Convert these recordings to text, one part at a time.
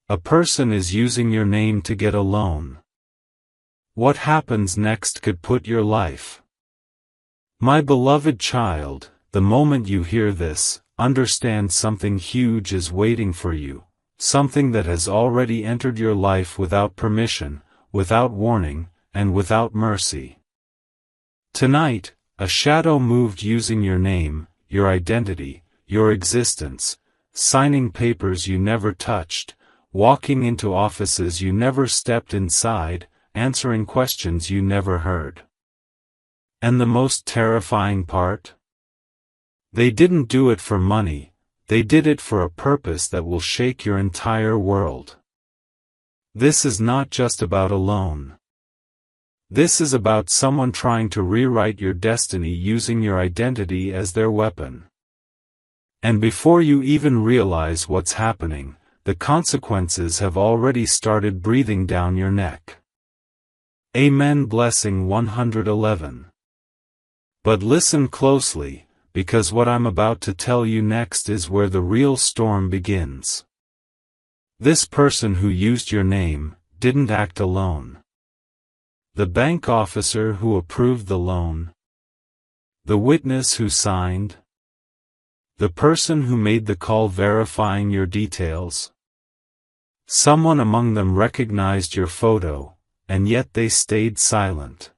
A person is using your name to get a loan. What happens next could put your life. My beloved child, the moment you hear this, understand something huge is waiting for you, something that has already entered your life without permission, without warning, and without mercy. Tonight, a shadow moved using your name, your identity, your existence, signing papers you never touched, walking into offices you never stepped inside, answering questions you never heard. And the most terrifying part? They didn't do it for money, they did it for a purpose that will shake your entire world. This is not just about a loan. This is about someone trying to rewrite your destiny using your identity as their weapon. And before you even realize what's happening, the consequences have already started breathing down your neck. Amen. Blessing 111. But listen closely, because what I'm about to tell you next is where the real storm begins. This person who used your name didn't act alone. The bank officer who approved the loan, the witness who signed, the person who made the call verifying your details. Someone among them recognized your photo, and yet they stayed silent.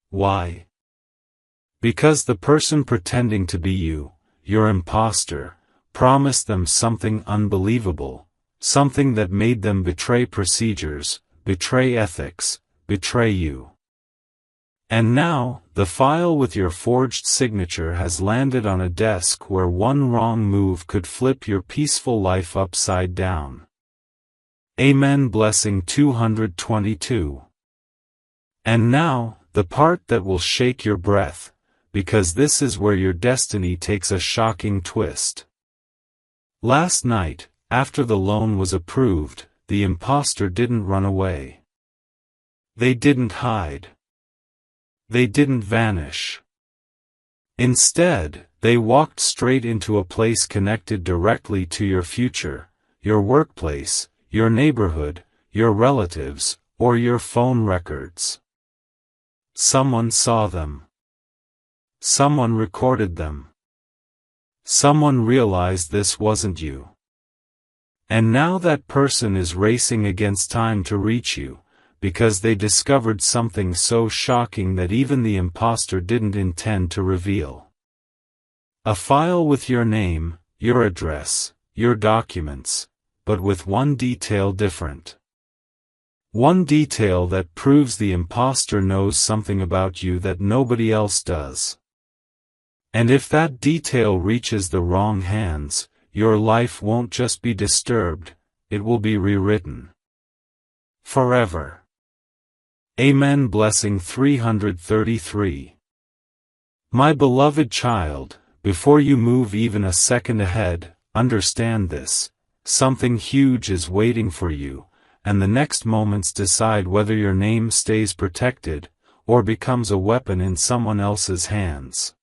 Why? Because the person pretending to be you, your imposter, promised them something unbelievable, something that made them betray procedures, betray ethics, betray you. And now, the file with your forged signature has landed on a desk where one wrong move could flip your peaceful life upside down. Amen. Blessing 222. And now, the part that will shake your breath, because this is where your destiny takes a shocking twist. Last night, after the loan was approved, the imposter didn't run away. They didn't hide. They didn't vanish. Instead, they walked straight into a place connected directly to your future, your workplace, your neighborhood, your relatives, or your phone records. Someone saw them. Someone recorded them. Someone realized this wasn't you. And now that person is racing against time to reach you, because they discovered something so shocking that even the imposter didn't intend to reveal. A file with your name, your address, your documents, but with one detail different. One detail that proves the imposter knows something about you that nobody else does. And if that detail reaches the wrong hands, your life won't just be disturbed, it will be rewritten. Forever. Amen. Blessing 333. My beloved child, before you move even a second ahead, understand this. Something huge is waiting for you, and the next moments decide whether your name stays protected, or becomes a weapon in someone else's hands.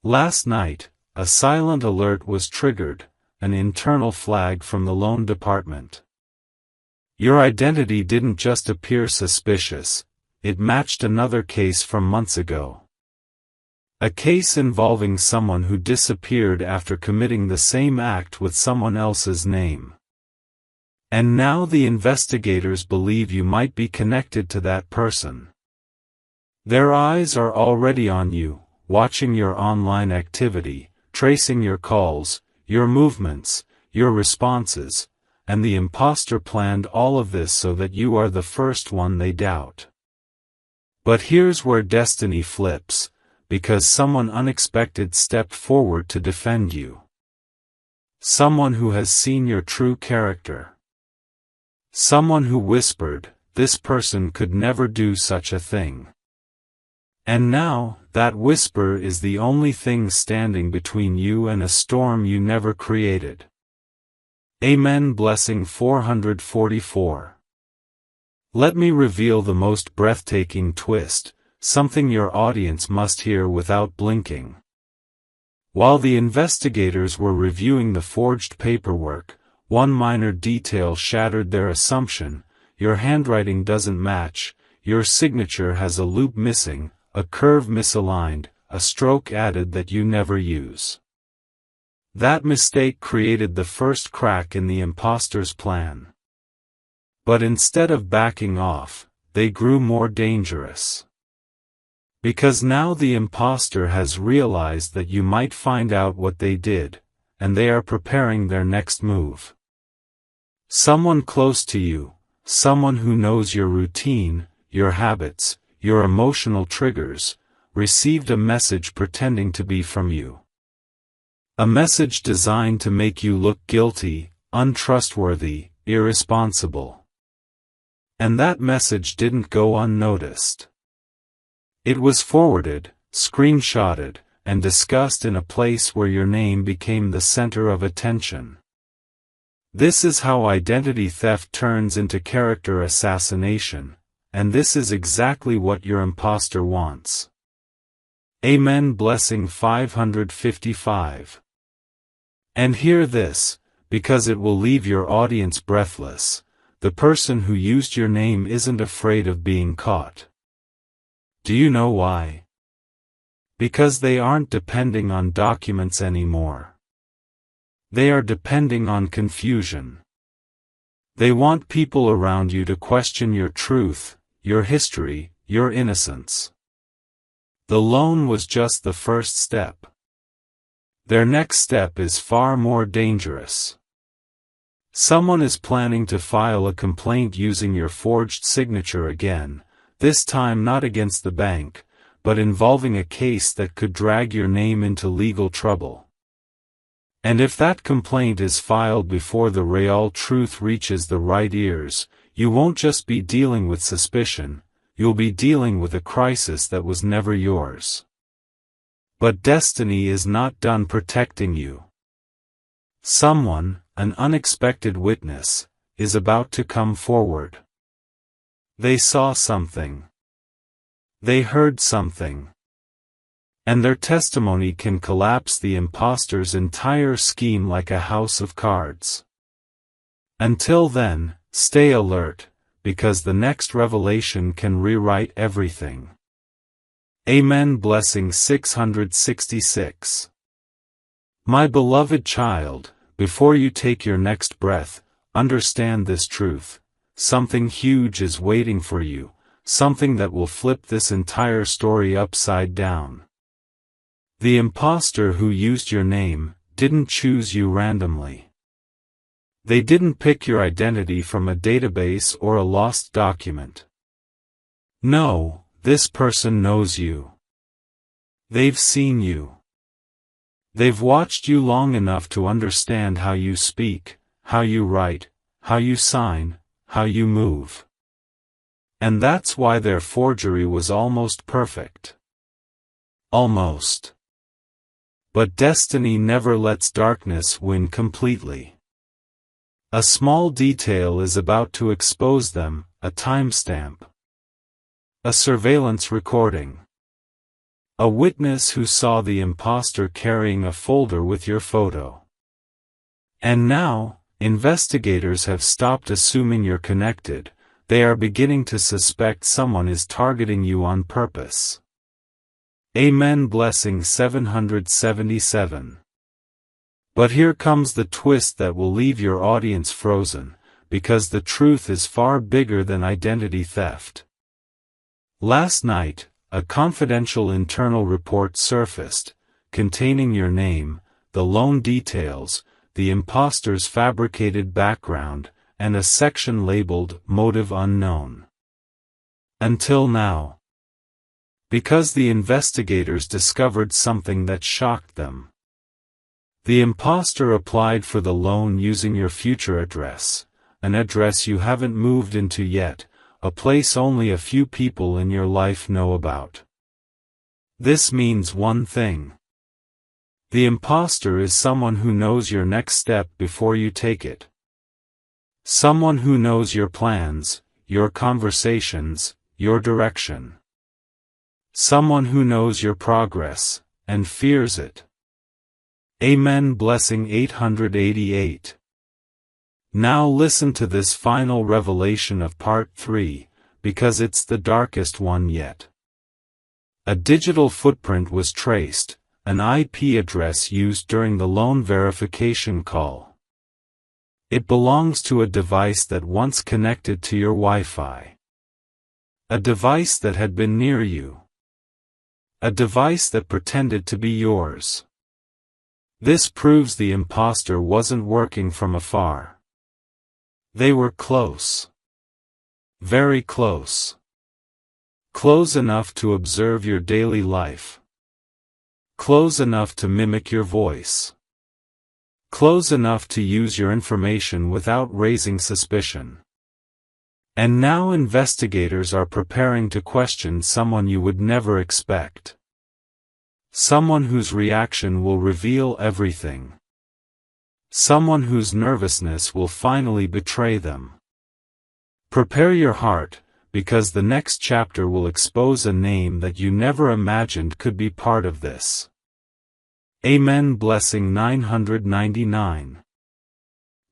Last night, a silent alert was triggered, an internal flag from the loan department. Your identity didn't just appear suspicious, it matched another case from months ago. A case involving someone who disappeared after committing the same act with someone else's name. And now the investigators believe you might be connected to that person. Their eyes are already on you, watching your online activity, tracing your calls, your movements, your responses, and the imposter planned all of this so that you are the first one they doubt. But here's where destiny flips, because someone unexpected stepped forward to defend you. Someone who has seen your true character. Someone who whispered, "This person could never do such a thing." And now, that whisper is the only thing standing between you and a storm you never created. Amen. Blessing 444. Let me reveal the most breathtaking twist, something your audience must hear without blinking. While the investigators were reviewing the forged paperwork, one minor detail shattered their assumption: your handwriting doesn't match, your signature has a loop missing, a curve misaligned, a stroke added that you never use. That mistake created the first crack in the imposter's plan. But instead of backing off, they grew more dangerous. Because now the imposter has realized that you might find out what they did, and they are preparing their next move. Someone close to you, someone who knows your routine, your habits, your emotional triggers, received a message pretending to be from you. A message designed to make you look guilty, untrustworthy, irresponsible. And that message didn't go unnoticed. It was forwarded, screenshotted, and discussed in a place where your name became the center of attention. This is how identity theft turns into character assassination, and this is exactly what your imposter wants. Amen. Blessing 555. And hear this, because it will leave your audience breathless: the person who used your name isn't afraid of being caught. Do you know why? Because they aren't depending on documents anymore. They are depending on confusion. They want people around you to question your truth, your history, your innocence. The loan was just the first step. Their next step is far more dangerous. Someone is planning to file a complaint using your forged signature again, this time not against the bank, but involving a case that could drag your name into legal trouble. And if that complaint is filed before the real truth reaches the right ears, you won't just be dealing with suspicion, you'll be dealing with a crisis that was never yours. But destiny is not done protecting you. Someone, an unexpected witness, is about to come forward. They saw something. They heard something. And their testimony can collapse the imposter's entire scheme like a house of cards. Until then, stay alert, because the next revelation can rewrite everything. Amen. Blessing 666. My beloved child, before you take your next breath, understand this truth: something huge is waiting for you, something that will flip this entire story upside down. The imposter who used your name didn't choose you randomly. They didn't pick your identity from a database or a lost document. No, this person knows you. They've seen you. They've watched you long enough to understand how you speak, how you write, how you sign, how you move. And that's why their forgery was almost perfect. Almost. But destiny never lets darkness win completely. A small detail is about to expose them: a timestamp. A surveillance recording. A witness who saw the imposter carrying a folder with your photo. And now, investigators have stopped assuming you're connected, they are beginning to suspect someone is targeting you on purpose. Amen. Blessing 777. But here comes the twist that will leave your audience frozen, because the truth is far bigger than identity theft. Last night, a confidential internal report surfaced, containing your name, the loan details, the imposter's fabricated background, and a section labeled "Motive Unknown." Until now. Because the investigators discovered something that shocked them. The imposter applied for the loan using your future address, an address you haven't moved into yet, a place only a few people in your life know about. This means one thing. The imposter is someone who knows your next step before you take it. Someone who knows your plans, your conversations, your direction. Someone who knows your progress, and fears it. Amen. Blessing 888. Now listen to this final revelation of part 3, because it's the darkest one yet. A digital footprint was traced, an IP address used during the loan verification call. It belongs to a device that once connected to your Wi-Fi. A device that had been near you. A device that pretended to be yours. This proves the imposter wasn't working from afar. They were close. Very close. Close enough to observe your daily life. Close enough to mimic your voice. Close enough to use your information without raising suspicion. And now investigators are preparing to question someone you would never expect. Someone whose reaction will reveal everything. Someone whose nervousness will finally betray them. Prepare your heart, because the next chapter will expose a name that you never imagined could be part of this. Amen. Blessing 999.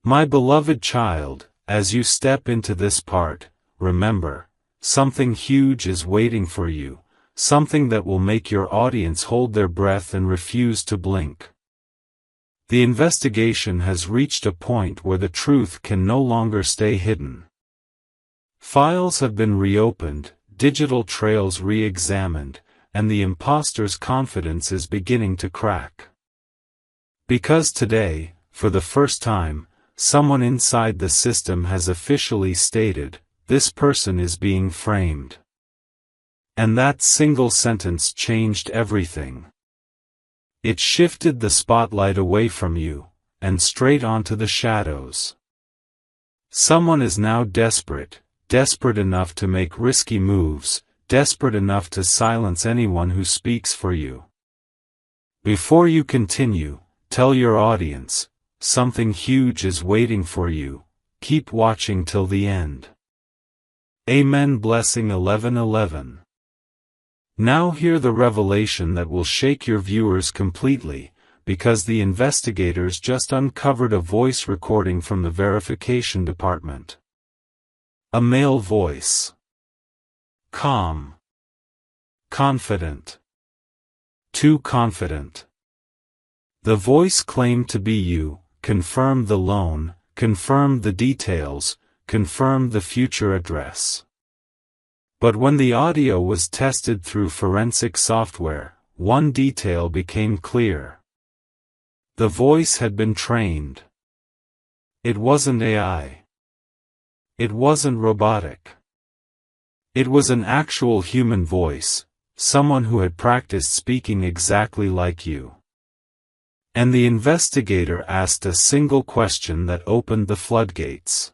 My beloved child, as you step into this part, remember, something huge is waiting for you, something that will make your audience hold their breath and refuse to blink. The investigation has reached a point where the truth can no longer stay hidden. Files have been reopened, digital trails re-examined, and the imposter's confidence is beginning to crack. Because today, for the first time, someone inside the system has officially stated, this person is being framed. And that single sentence changed everything. It shifted the spotlight away from you, and straight onto the shadows. Someone is now desperate enough to make risky moves, desperate enough to silence anyone who speaks for you. Before you continue, tell your audience, something huge is waiting for you, keep watching till the end. Amen. Blessing 1111. Now hear the revelation that will shake your viewers completely, because the investigators just uncovered a voice recording from the verification department. A male voice. Calm. Confident. Too confident. The voice claimed to be you, confirmed the loan, confirmed the details, confirmed the future address. But when the audio was tested through forensic software, one detail became clear. The voice had been trained. It wasn't AI. It wasn't robotic. It was an actual human voice, someone who had practiced speaking exactly like you. And the investigator asked a single question that opened the floodgates.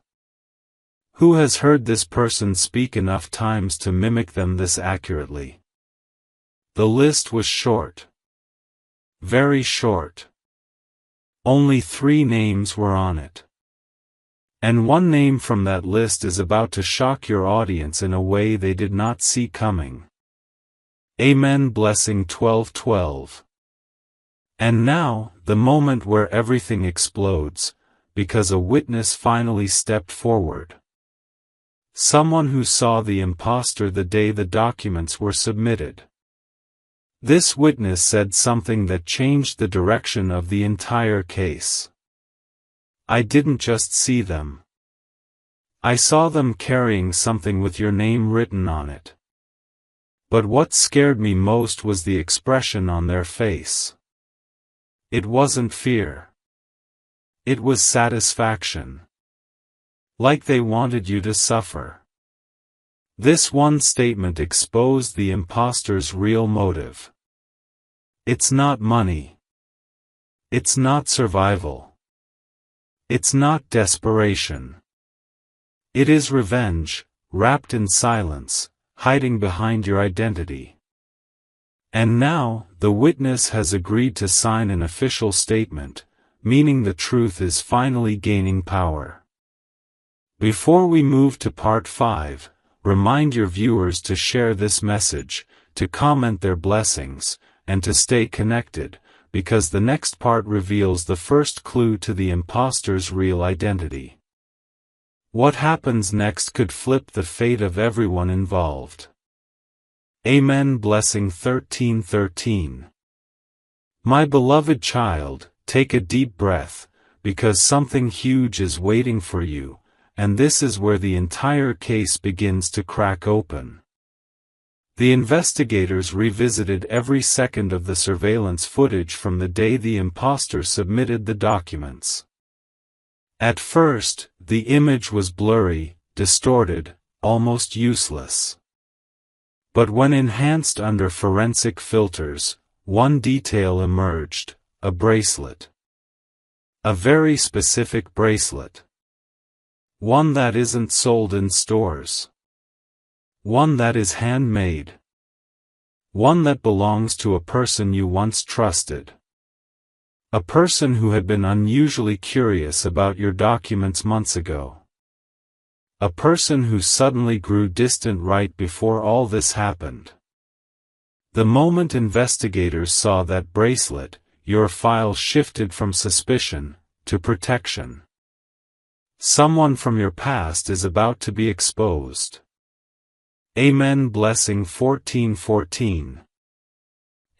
Who has heard this person speak enough times to mimic them this accurately? The list was short. Very short. Only 3 names were on it. And one name from that list is about to shock your audience in a way they did not see coming. Amen. Blessing 1212. And now, the moment where everything explodes, because a witness finally stepped forward. Someone who saw the imposter the day the documents were submitted. This witness said something that changed the direction of the entire case. I didn't just see them. I saw them carrying something with your name written on it. But what scared me most was the expression on their face. It wasn't fear. It was satisfaction. Like they wanted you to suffer. This one statement exposed the imposter's real motive. It's not money. It's not survival. It's not desperation. It is revenge, wrapped in silence, hiding behind your identity. And now, the witness has agreed to sign an official statement, meaning the truth is finally gaining power. Before we move to part 5, remind your viewers to share this message, to comment their blessings, and to stay connected, because the next part reveals the first clue to the imposter's real identity. What happens next could flip the fate of everyone involved. Amen. Blessing 13:13. My beloved child, take a deep breath, because something huge is waiting for you, and this is where the entire case begins to crack open. The investigators revisited every second of the surveillance footage from the day the imposter submitted the documents. At first, the image was blurry, distorted, almost useless. But when enhanced under forensic filters, one detail emerged: a bracelet. A very specific bracelet. One that isn't sold in stores. One that is handmade. One that belongs to a person you once trusted. A person who had been unusually curious about your documents months ago. A person who suddenly grew distant right before all this happened. The moment investigators saw that bracelet, your file shifted from suspicion to protection. Someone from your past is about to be exposed. Amen. Blessing 14:14.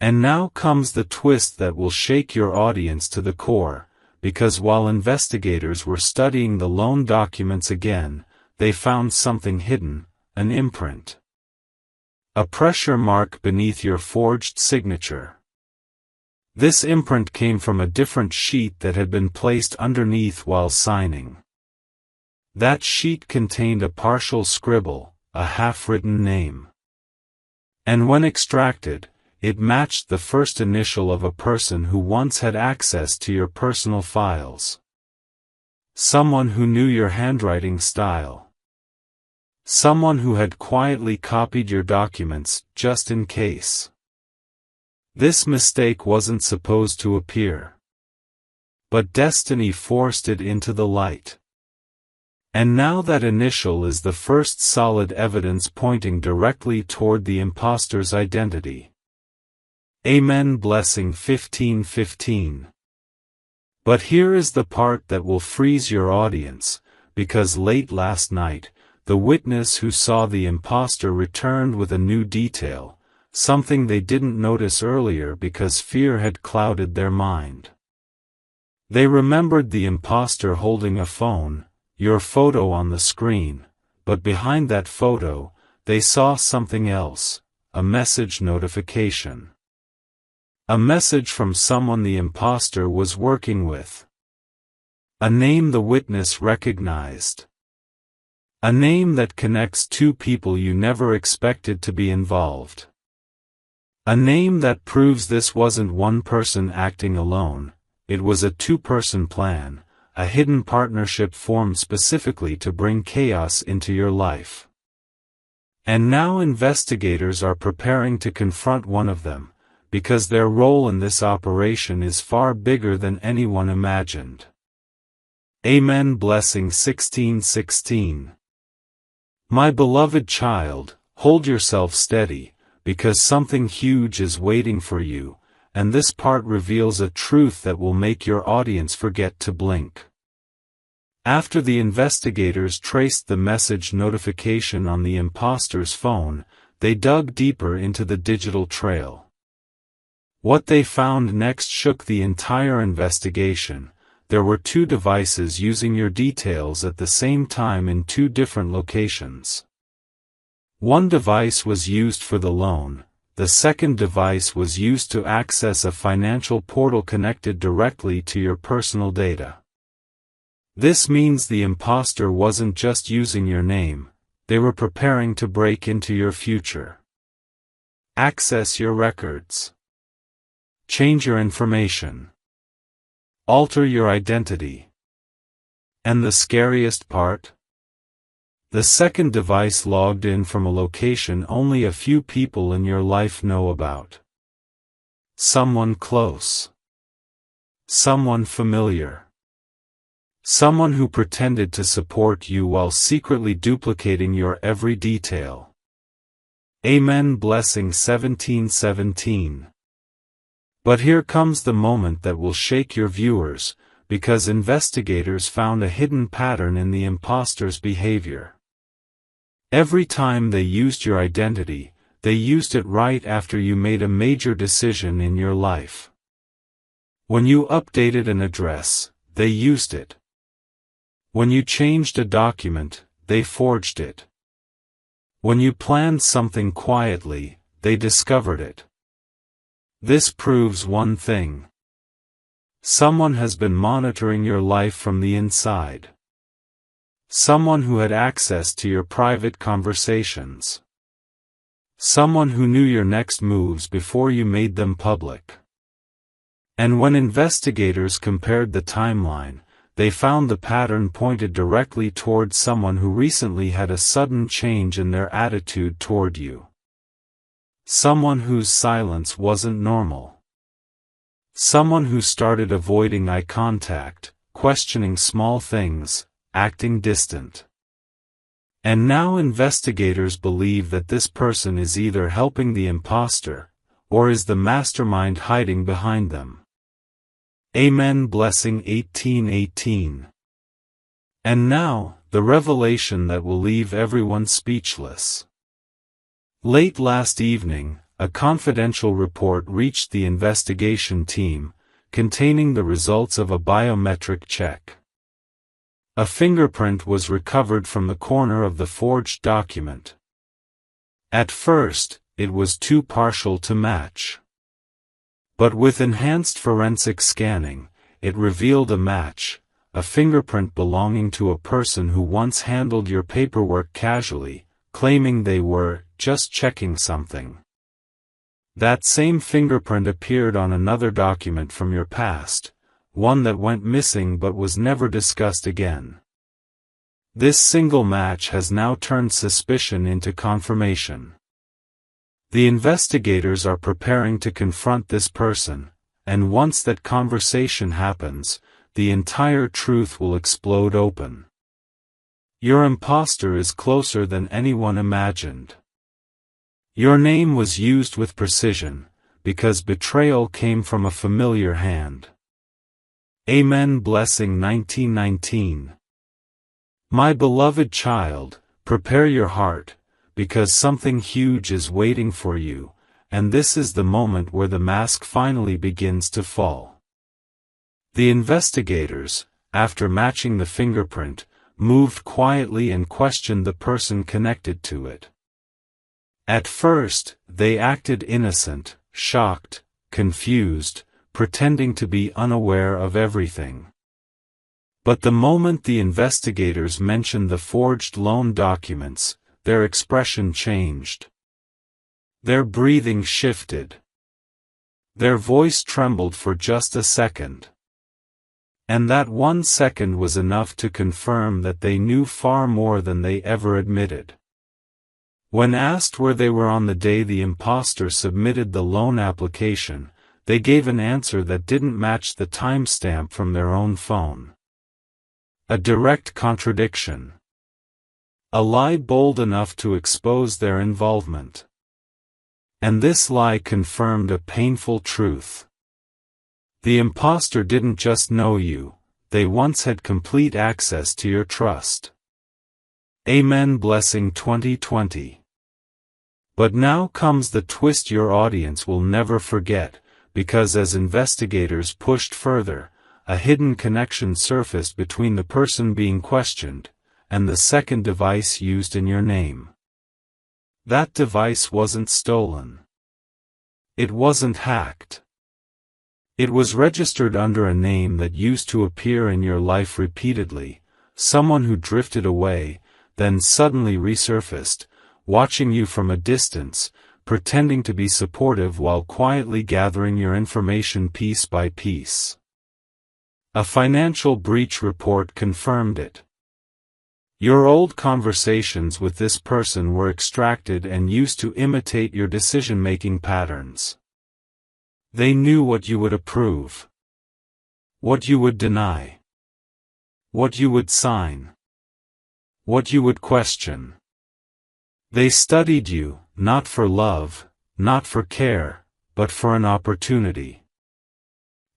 And now comes the twist that will shake your audience to the core, because while investigators were studying the loan documents again, they found something hidden: an imprint. A pressure mark beneath your forged signature. This imprint came from a different sheet that had been placed underneath while signing. That sheet contained a partial scribble, a half-written name. And when extracted, it matched the first initial of a person who once had access to your personal files. Someone who knew your handwriting style. Someone who had quietly copied your documents, just in case. This mistake wasn't supposed to appear. But destiny forced it into the light. And now that initial is the first solid evidence pointing directly toward the imposter's identity. Amen. Blessing 15:15. But here is the part that will freeze your audience, because late last night, the witness who saw the imposter returned with a new detail, something they didn't notice earlier because fear had clouded their mind. They remembered the imposter holding a phone, your photo on the screen, but behind that photo, they saw something else: a message notification. A message from someone the imposter was working with. A name the witness recognized. A name that connects two people you never expected to be involved. A name that proves this wasn't one person acting alone, it was a two-person plan. A hidden partnership formed specifically to bring chaos into your life. And now investigators are preparing to confront one of them, because their role in this operation is far bigger than anyone imagined. Amen. Blessing 16:16. My beloved child, hold yourself steady, because something huge is waiting for you, and this part reveals a truth that will make your audience forget to blink. After the investigators traced the message notification on the imposter's phone, they dug deeper into the digital trail. What they found next shook the entire investigation. There were two devices using your details at the same time in two different locations. One device was used for the loan, the second device was used to access a financial portal connected directly to your personal data. This means the imposter wasn't just using your name, they were preparing to break into your future. Access your records. Change your information. Alter your identity. And the scariest part? The second device logged in from a location only a few people in your life know about. Someone close. Someone familiar. Someone who pretended to support you while secretly duplicating your every detail. Amen. Blessing 17:17. But here comes the moment that will shake your viewers, because investigators found a hidden pattern in the imposter's behavior. Every time they used your identity, they used it right after you made a major decision in your life. When you updated an address, they used it. When you changed a document, they forged it. When you planned something quietly, they discovered it. This proves one thing. Someone has been monitoring your life from the inside. Someone who had access to your private conversations. Someone who knew your next moves before you made them public. And when investigators compared the timeline, they found the pattern pointed directly toward someone who recently had a sudden change in their attitude toward you. Someone whose silence wasn't normal. Someone who started avoiding eye contact, questioning small things, acting distant. And now investigators believe that this person is either helping the imposter, or is the mastermind hiding behind them. Amen. Blessing 18:18. And now, the revelation that will leave everyone speechless. Late last evening, a confidential report reached the investigation team, containing the results of a biometric check. A fingerprint was recovered from the corner of the forged document. At first, it was too partial to match. But with enhanced forensic scanning, it revealed a match, a fingerprint belonging to a person who once handled your paperwork casually, claiming they were just checking something. That same fingerprint appeared on another document from your past, one that went missing but was never discussed again. This single match has now turned suspicion into confirmation. The investigators are preparing to confront this person, and once that conversation happens, the entire truth will explode open. Your imposter is closer than anyone imagined. Your name was used with precision, because betrayal came from a familiar hand. Amen. Blessing 19:19. My beloved child, prepare your heart, because something huge is waiting for you, and this is the moment where the mask finally begins to fall. The investigators, after matching the fingerprint, moved quietly and questioned the person connected to it. At first, they acted innocent, shocked, confused, pretending to be unaware of everything. But the moment the investigators mentioned the forged loan documents, their expression changed. Their breathing shifted. Their voice trembled for just a second. And that 1 second was enough to confirm that they knew far more than they ever admitted. When asked where they were on the day the imposter submitted the loan application, they gave an answer that didn't match the timestamp from their own phone. A direct contradiction. A lie bold enough to expose their involvement. And this lie confirmed a painful truth. The imposter didn't just know you, they once had complete access to your trust. Amen. Blessing 2020. But now comes the twist your audience will never forget, because as investigators pushed further, a hidden connection surfaced between the person being questioned and the second device used in your name. That device wasn't stolen. It wasn't hacked. It was registered under a name that used to appear in your life repeatedly, someone who drifted away, then suddenly resurfaced, watching you from a distance, pretending to be supportive while quietly gathering your information piece by piece. A financial breach report confirmed it. Your old conversations with this person were extracted and used to imitate your decision-making patterns. They knew what you would approve, what you would deny, what you would sign, what you would question. They studied you, not for love, not for care, but for an opportunity.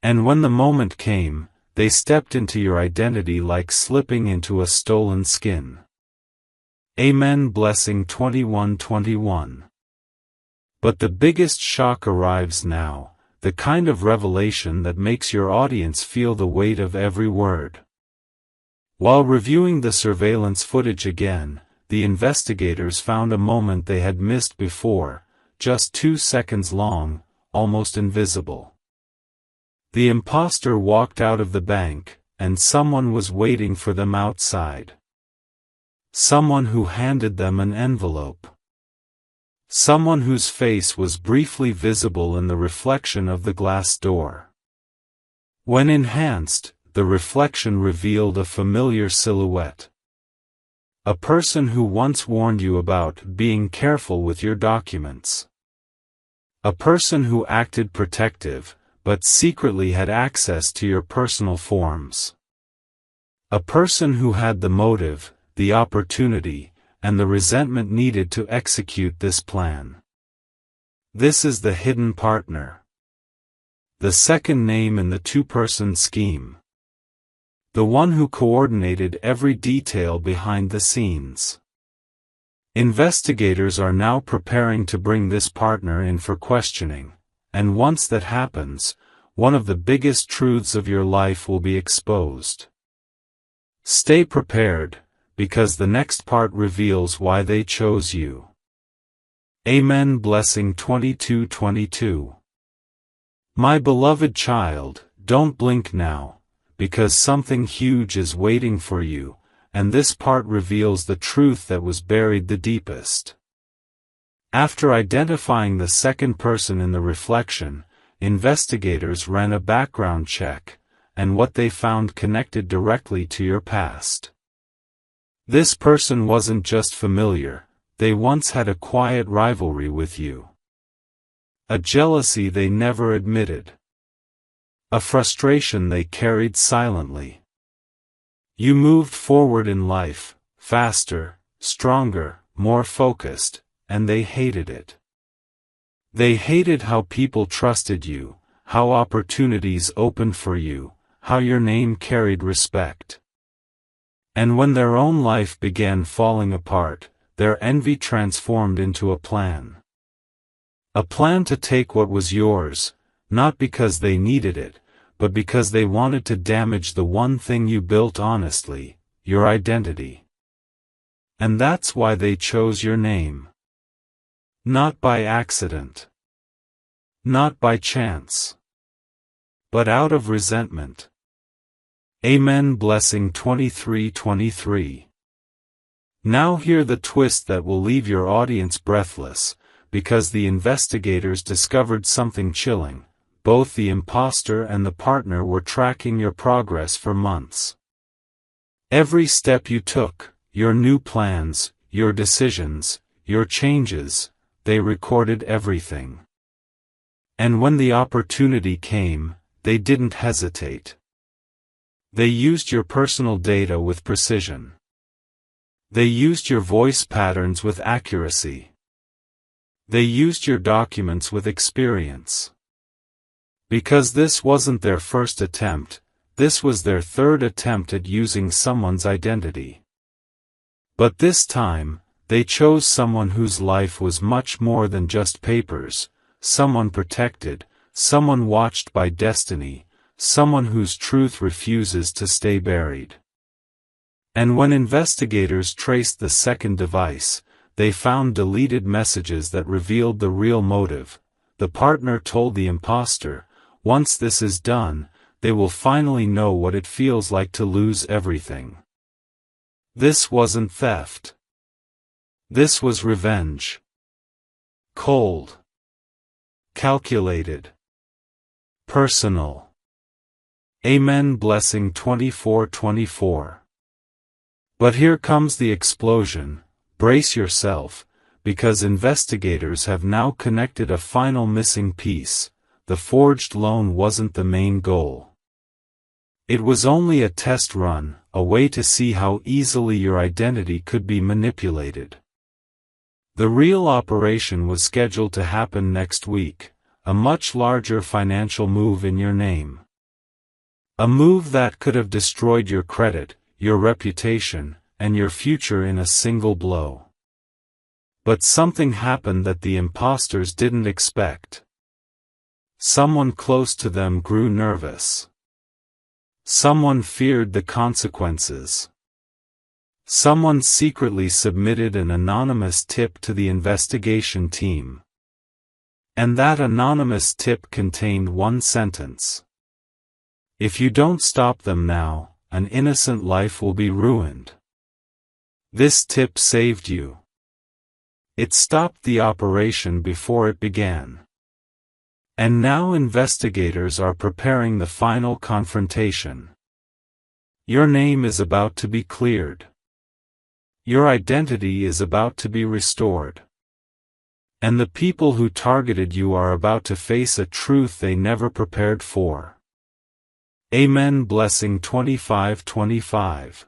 And when the moment came, they stepped into your identity like slipping into a stolen skin. Amen. Blessing 21:21. But the biggest shock arrives now, the kind of revelation that makes your audience feel the weight of every word. While reviewing the surveillance footage again, the investigators found a moment they had missed before, just 2 seconds long, almost invisible. The imposter walked out of the bank, and someone was waiting for them outside. Someone who handed them an envelope. Someone whose face was briefly visible in the reflection of the glass door. When enhanced, the reflection revealed a familiar silhouette. A person who once warned you about being careful with your documents. A person who acted protective, but secretly had access to your personal forms. A person who had the motive, the opportunity, and the resentment needed to execute this plan. This is the hidden partner. The second name in the two-person scheme. The one who coordinated every detail behind the scenes. Investigators are now preparing to bring this partner in for questioning, and once that happens, one of the biggest truths of your life will be exposed. Stay prepared, because the next part reveals why they chose you. Amen. Blessing 22:22. My beloved child, don't blink now, because something huge is waiting for you, and this part reveals the truth that was buried the deepest. After identifying the second person in the reflection, investigators ran a background check, and what they found connected directly to your past. This person wasn't just familiar, they once had a quiet rivalry with you. A jealousy they never admitted. A frustration they carried silently. You moved forward in life, faster, stronger, more focused, and they hated it. They hated how people trusted you, how opportunities opened for you, how your name carried respect. And when their own life began falling apart, their envy transformed into a plan. A plan to take what was yours, not because they needed it, but because they wanted to damage the one thing you built honestly, your identity. And that's why they chose your name. Not by accident. Not by chance. But out of resentment. Amen. Blessing 23:23. Now hear the twist that will leave your audience breathless, because the investigators discovered something chilling. Both the imposter and the partner were tracking your progress for months. Every step you took, your new plans, your decisions, your changes, they recorded everything. And when the opportunity came, they didn't hesitate. They used your personal data with precision. They used your voice patterns with accuracy. They used your documents with experience. Because this wasn't their first attempt, this was their third attempt at using someone's identity. But this time, they chose someone whose life was much more than just papers, someone protected, someone watched by destiny, someone whose truth refuses to stay buried. And when investigators traced the second device, they found deleted messages that revealed the real motive. The partner told the imposter, once this is done, they will finally know what it feels like to lose everything. This wasn't theft. This was revenge. Cold. Calculated. Personal. Amen. Blessing 24:24. But here comes the explosion. Brace yourself, because investigators have now connected a final missing piece. The forged loan wasn't the main goal. It was only a test run, a way to see how easily your identity could be manipulated. The real operation was scheduled to happen next week, a much larger financial move in your name. A move that could have destroyed your credit, your reputation, and your future in a single blow. But something happened that the imposters didn't expect. Someone close to them grew nervous. Someone feared the consequences. Someone secretly submitted an anonymous tip to the investigation team. And that anonymous tip contained one sentence. If you don't stop them now, an innocent life will be ruined. This tip saved you. It stopped the operation before it began. And now investigators are preparing the final confrontation. Your name is about to be cleared. Your identity is about to be restored. And the people who targeted you are about to face a truth they never prepared for. Amen. Blessing 25:25.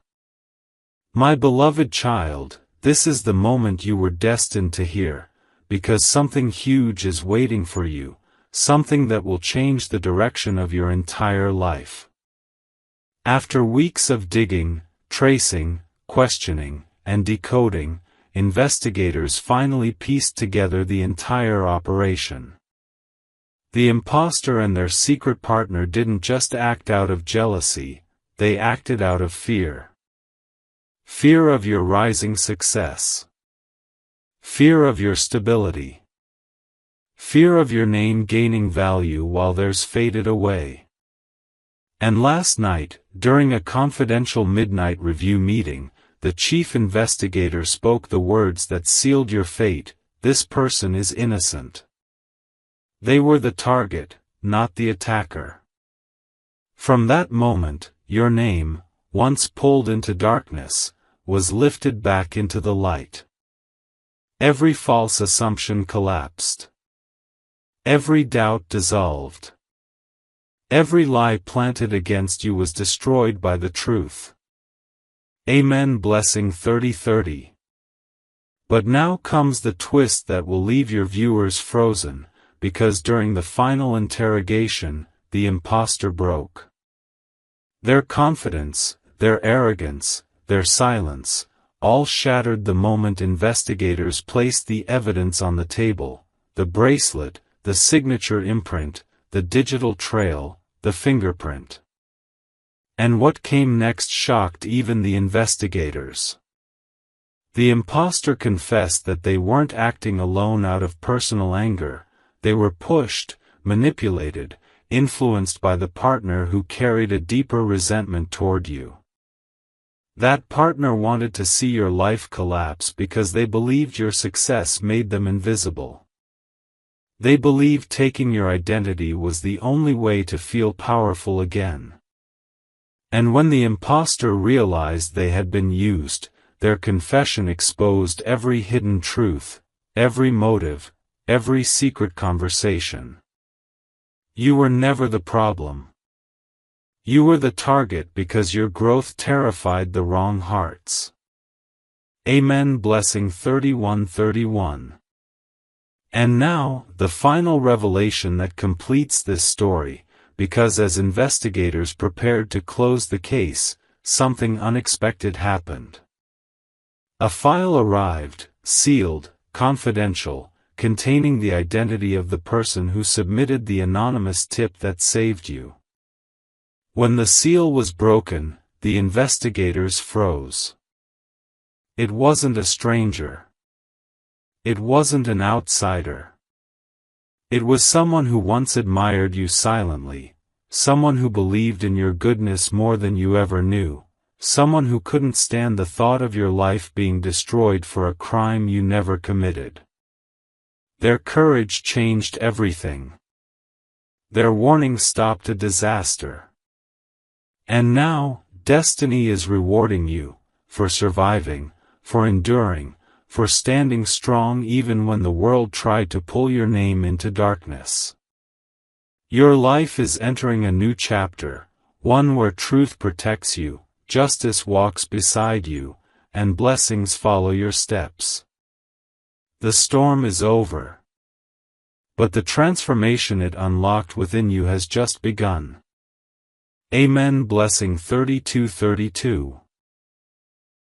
My beloved child, this is the moment you were destined to hear, because something huge is waiting for you, something that will change the direction of your entire life. After weeks of digging, tracing, questioning, and decoding, investigators finally pieced together the entire operation. The imposter and their secret partner didn't just act out of jealousy, they acted out of fear. Fear of your rising success. Fear of your stability. Fear of your name gaining value while theirs faded away. And last night, during a confidential midnight review meeting, the chief investigator spoke the words that sealed your fate: this person is innocent. They were the target, not the attacker. From that moment, your name, once pulled into darkness, was lifted back into the light. Every false assumption collapsed. Every doubt dissolved. Every lie planted against you was destroyed by the truth. Amen. Blessing 30:30. But now comes the twist that will leave your viewers frozen, because during the final interrogation, the imposter broke. Their confidence, their arrogance, their silence, all shattered the moment investigators placed the evidence on the table: the bracelet, the signature imprint, the digital trail, the fingerprint. And what came next shocked even the investigators. The imposter confessed that they weren't acting alone out of personal anger. They were pushed, manipulated, influenced by the partner who carried a deeper resentment toward you. That partner wanted to see your life collapse because they believed your success made them invisible. They believed taking your identity was the only way to feel powerful again. And when the imposter realized they had been used, their confession exposed every hidden truth, every motive, every secret conversation. You were never the problem. You were the target because your growth terrified the wrong hearts. Amen. Blessing 31:31. And now, the final revelation that completes this story, because as investigators prepared to close the case, something unexpected happened. A file arrived, sealed, confidential, containing the identity of the person who submitted the anonymous tip that saved you. When the seal was broken, the investigators froze. It wasn't a stranger. It wasn't an outsider. It was someone who once admired you silently, someone who believed in your goodness more than you ever knew, someone who couldn't stand the thought of your life being destroyed for a crime you never committed. Their courage changed everything. Their warning stopped a disaster. And now, destiny is rewarding you, for surviving, for enduring, for standing strong even when the world tried to pull your name into darkness. Your life is entering a new chapter, one where truth protects you, justice walks beside you, and blessings follow your steps. The storm is over. But the transformation it unlocked within you has just begun. Amen. Blessing 32:32.